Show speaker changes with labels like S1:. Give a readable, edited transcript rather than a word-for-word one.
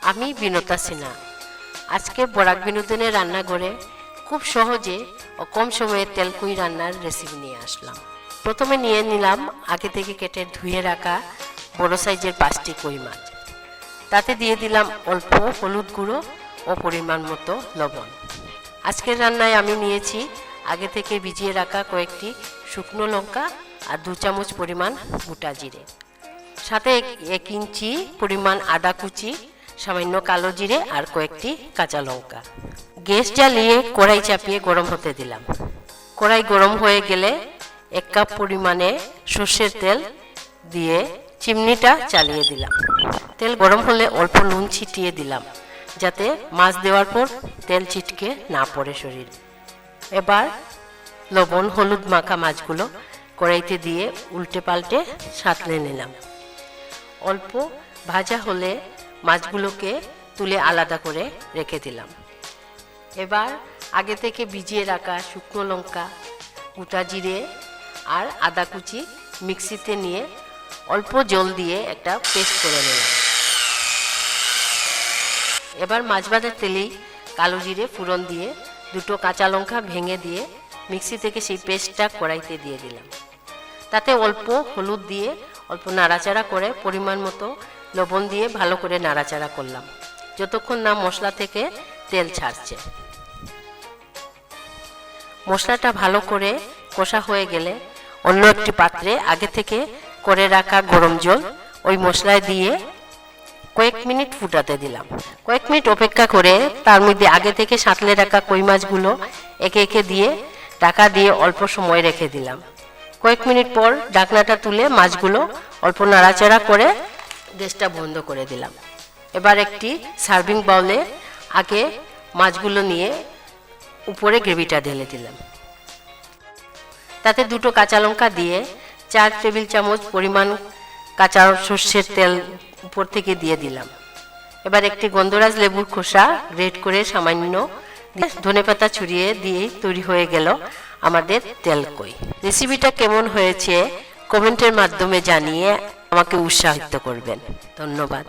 S1: আমি বিনতা সিনহা। আজকে বরাক বিনোদনের রান্নাঘরে খুব সহজে ও কম সময়ে তেলকুই রান্নার রেসিপি নিয়ে আসলাম। প্রথমে নিয়ে নিলাম আগে থেকে কেটে ধুয়ে রাখা বড় সাইজের 5টি কই মাছ। তাতে দিয়ে দিলাম অল্প হলুদ গুঁড়ো ও পরিমাণ মতো লবণ। আজকের রান্নায় আমি নিয়েছি আগে থেকে ভিজিয়ে রাখা কয়েকটি শুকনো লঙ্কা আর 2 চামচ পরিমাণ গোটা জিরে, সাথে 1 ইঞ্চি পরিমাণ আদা কুচি, সামান্য কালো জিরে আর কয়েকটি কাঁচা লঙ্কা। গ্যাস জ্বালিয়ে কড়াই চাপিয়ে গরম হতে দিলাম। কড়াই গরম হয়ে গেলে 1 কাপ পরিমাণে সর্ষের তেল দিয়ে চিমনিটা চালিয়ে দিলাম। তেল গরম হলে অল্প নুন ছিটিয়ে দিলাম, যাতে মাছ দেওয়ার পর তেল ছিটকে না পড়ে শরীরে। এবার লবণ হলুদ মাখা মাছগুলো কড়াইতে দিয়ে উল্টে পাল্টে সাঁতলে নিলাম। অল্প ভাজা হলে মাছগুলোকে তুলে আলাদা করে রেখে দিলাম। এবার আগে থেকে ভিজিয়ে রাখা শুকনো লঙ্কা, গোটা জিরে আর আদা কুচি মিক্সিতে নিয়ে অল্প জল দিয়ে একটা পেস্ট করে নিলাম। এবার মাছ ভাজার তেলেই কালো জিরে ফোড়ন দিয়ে 2 কাঁচা লঙ্কা ভেঙে দিয়ে মিক্সি থেকে সেই পেস্টটা কড়াইতে দিয়ে দিলাম। তাতে অল্প হলুদ দিয়ে অল্প নাড়াচাড়া করে পরিমাণ মতো লবণ দিয়ে ভালো করে নাড়াচাড়া করলাম, যতক্ষণ না মশলা থেকে তেল ছাড়ছে। মশলাটা ভালো করে কষা হয়ে গেলে অন্য একটি পাত্রে আগে থেকে করে রাখা গরম জল ওই মশলায় দিয়ে কয়েক মিনিট ফুটাতে দিলাম। কয়েক মিনিট অপেক্ষা করে তার মধ্যে আগে থেকে সাঁতলে রাখা কই মাছগুলো একে একে দিয়ে ঢাকা দিয়ে অল্প সময় রেখে দিলাম। কয়েক মিনিট পর ঢাকনাটা তুলে মাছগুলো অল্প নাড়াচাড়া করে গ্যাসটা বন্ধ করে দিলাম। এবার একটি সার্ভিং বাউলে আগে মাছগুলো নিয়ে উপরে গ্রেভিটা ঢেলে দিলাম। তাতে 2 কাঁচা লঙ্কা দিয়ে 4 টেবিল চামচ পরিমাণ কাঁচা সর্ষের তেল উপর থেকে দিয়ে দিলাম। এবার একটি গন্ধরাজ লেবুর খোসা গ্রেট করে সামান্য ধনেপাতা ছড়িয়ে দিয়েই তৈরি হয়ে গেল আমাদের তেলকই। রেসিপিটা কেমন হয়েছে কমেন্টের মাধ্যমে জানিয়ে আমাকে উৎসাহিত করবেন। ধন্যবাদ।